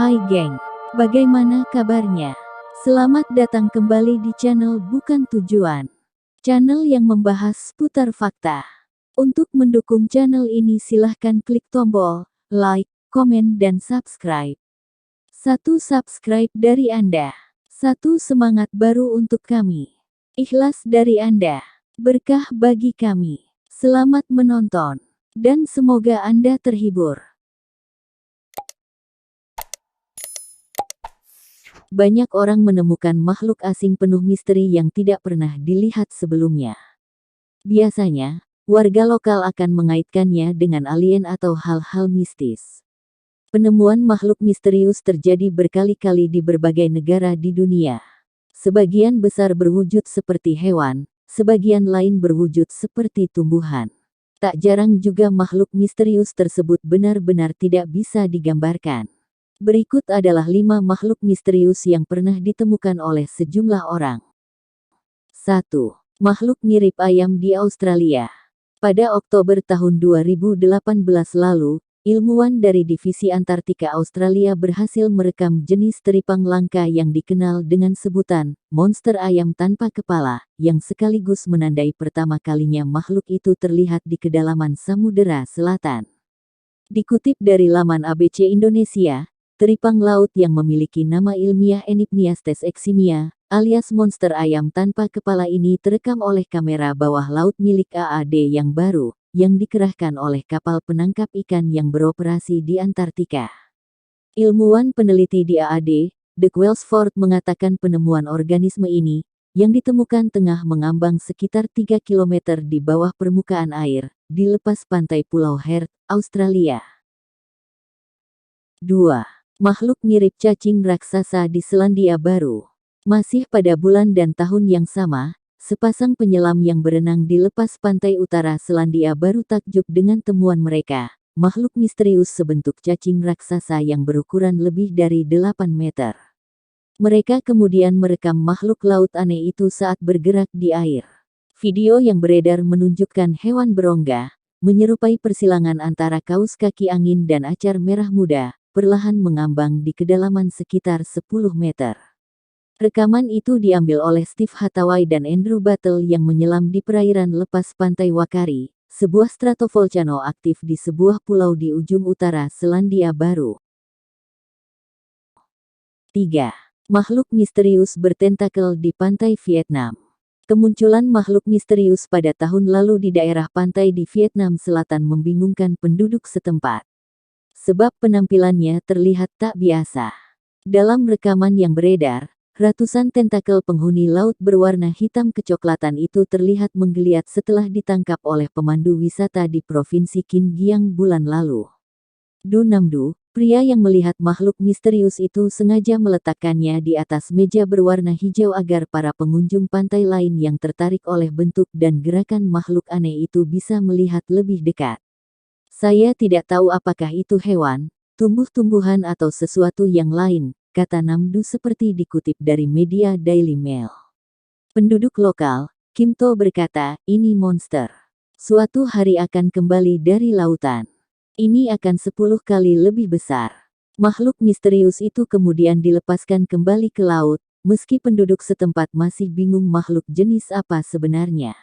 Hai geng, bagaimana kabarnya? Selamat datang kembali di channel Bukan Tujuan. Channel yang membahas seputar fakta. Untuk mendukung channel ini silahkan klik tombol like, komen, dan subscribe. Satu subscribe dari Anda, satu semangat baru untuk kami. Ikhlas dari Anda, berkah bagi kami. Selamat menonton, dan semoga Anda terhibur. Banyak orang menemukan makhluk asing penuh misteri yang tidak pernah dilihat sebelumnya. Biasanya, warga lokal akan mengaitkannya dengan alien atau hal-hal mistis. Penemuan makhluk misterius terjadi berkali-kali di berbagai negara di dunia. Sebagian besar berwujud seperti hewan, sebagian lain berwujud seperti tumbuhan. Tak jarang juga makhluk misterius tersebut benar-benar tidak bisa digambarkan. Berikut adalah 5 makhluk misterius yang pernah ditemukan oleh sejumlah orang. 1. Makhluk mirip ayam di Australia. Pada Oktober tahun 2018 lalu, ilmuwan dari Divisi Antartika Australia berhasil merekam jenis teripang langka yang dikenal dengan sebutan monster ayam tanpa kepala, yang sekaligus menandai pertama kalinya makhluk itu terlihat di kedalaman Samudera Selatan. Dikutip dari laman ABC Indonesia, teripang laut yang memiliki nama ilmiah Enypniastes eximia, alias monster ayam tanpa kepala ini terekam oleh kamera bawah laut milik AAD yang baru, yang dikerahkan oleh kapal penangkap ikan yang beroperasi di Antartika. Ilmuwan peneliti di AAD, Doug Welsford, mengatakan penemuan organisme ini, yang ditemukan tengah mengambang sekitar 3 km di bawah permukaan air, di lepas pantai Pulau Heard, Australia. 2. Makhluk mirip cacing raksasa di Selandia Baru. Masih pada bulan dan tahun yang sama, sepasang penyelam yang berenang di lepas pantai utara Selandia Baru takjub dengan temuan mereka, makhluk misterius sebentuk cacing raksasa yang berukuran lebih dari 8 meter. Mereka kemudian merekam makhluk laut aneh itu saat bergerak di air. Video yang beredar menunjukkan hewan berongga, menyerupai persilangan antara kaus kaki angin dan acar merah muda, perlahan mengambang di kedalaman sekitar 10 meter. Rekaman itu diambil oleh Steve Hathaway dan Andrew Battle yang menyelam di perairan lepas pantai Wakari, sebuah stratovolcano aktif di sebuah pulau di ujung utara Selandia Baru. 3. Makhluk misterius bertentakel di pantai Vietnam. Kemunculan makhluk misterius pada tahun lalu di daerah pantai di Vietnam Selatan membingungkan penduduk setempat. Sebab penampilannya terlihat tak biasa. Dalam rekaman yang beredar, ratusan tentakel penghuni laut berwarna hitam kecoklatan itu terlihat menggeliat setelah ditangkap oleh pemandu wisata di Provinsi Kinh Giang bulan lalu. Du Namdu, pria yang melihat makhluk misterius itu sengaja meletakkannya di atas meja berwarna hijau agar para pengunjung pantai lain yang tertarik oleh bentuk dan gerakan makhluk aneh itu bisa melihat lebih dekat. Saya tidak tahu apakah itu hewan, tumbuh-tumbuhan atau sesuatu yang lain, kata Namdu seperti dikutip dari media Daily Mail. Penduduk lokal, Kim To, berkata, ini monster. Suatu hari akan kembali dari lautan. Ini akan 10 kali lebih besar. Makhluk misterius itu kemudian dilepaskan kembali ke laut, meski penduduk setempat masih bingung makhluk jenis apa sebenarnya.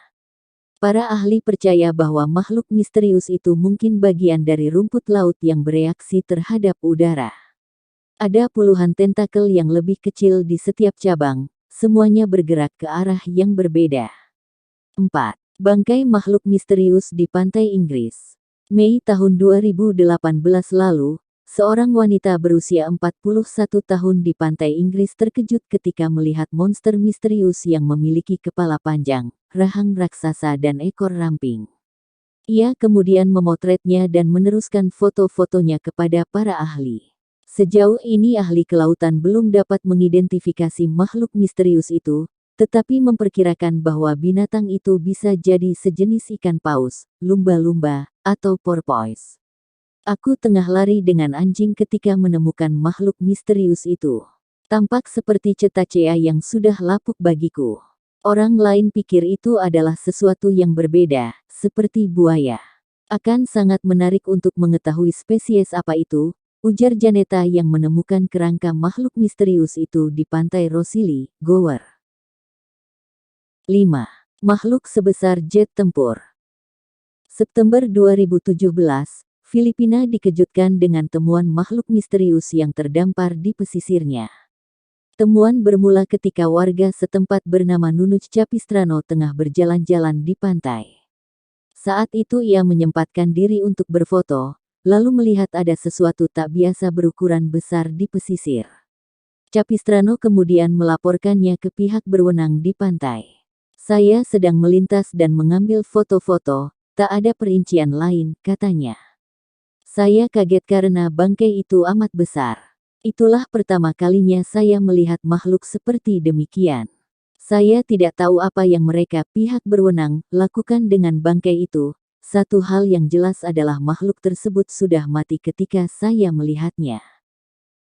Para ahli percaya bahwa makhluk misterius itu mungkin bagian dari rumput laut yang bereaksi terhadap udara. Ada puluhan tentakel yang lebih kecil di setiap cabang, semuanya bergerak ke arah yang berbeda. 4. Bangkai makhluk misterius di pantai Inggris. Mei tahun 2018 lalu, seorang wanita berusia 41 tahun di pantai Inggris terkejut ketika melihat monster misterius yang memiliki kepala panjang, rahang raksasa dan ekor ramping. Ia kemudian memotretnya dan meneruskan foto-fotonya kepada para ahli. Sejauh ini ahli kelautan belum dapat mengidentifikasi makhluk misterius itu, tetapi memperkirakan bahwa binatang itu bisa jadi sejenis ikan paus, lumba-lumba, atau porpoise. Aku tengah lari dengan anjing ketika menemukan makhluk misterius itu. Tampak seperti cetacea yang sudah lapuk bagiku. Orang lain pikir itu adalah sesuatu yang berbeda, seperti buaya. Akan sangat menarik untuk mengetahui spesies apa itu, ujar Janeta yang menemukan kerangka makhluk misterius itu di pantai Rosili, Gower. 5. Makhluk sebesar jet tempur. September 2017, Filipina dikejutkan dengan temuan makhluk misterius yang terdampar di pesisirnya. Temuan bermula ketika warga setempat bernama Nunuc Capistrano tengah berjalan-jalan di pantai. Saat itu ia menyempatkan diri untuk berfoto, lalu melihat ada sesuatu tak biasa berukuran besar di pesisir. Capistrano kemudian melaporkannya ke pihak berwenang di pantai. Saya sedang melintas dan mengambil foto-foto, tak ada perincian lain, katanya. Saya kaget karena bangkai itu amat besar. Itulah pertama kalinya saya melihat makhluk seperti demikian. Saya tidak tahu apa yang mereka pihak berwenang lakukan dengan bangkai itu. Satu hal yang jelas adalah makhluk tersebut sudah mati ketika saya melihatnya.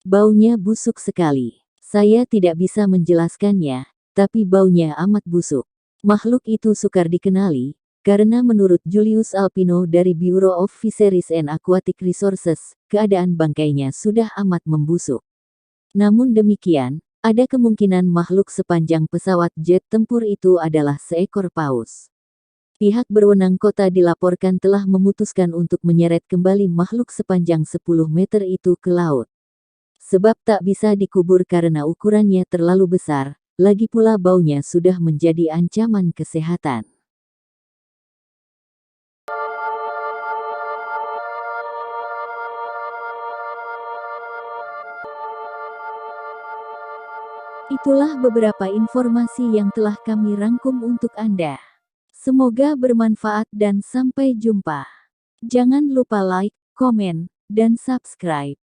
Baunya busuk sekali. Saya tidak bisa menjelaskannya, tapi baunya amat busuk. Makhluk itu sukar dikenali, karena menurut Julius Alpino dari Bureau of Fisheries and Aquatic Resources, keadaan bangkainya sudah amat membusuk. Namun demikian, ada kemungkinan makhluk sepanjang pesawat jet tempur itu adalah seekor paus. Pihak berwenang kota dilaporkan telah memutuskan untuk menyeret kembali makhluk sepanjang 10 meter itu ke laut. Sebab tak bisa dikubur karena ukurannya terlalu besar, lagi pula baunya sudah menjadi ancaman kesehatan. Itulah beberapa informasi yang telah kami rangkum untuk Anda. Semoga bermanfaat dan sampai jumpa. Jangan lupa like, komen, dan subscribe.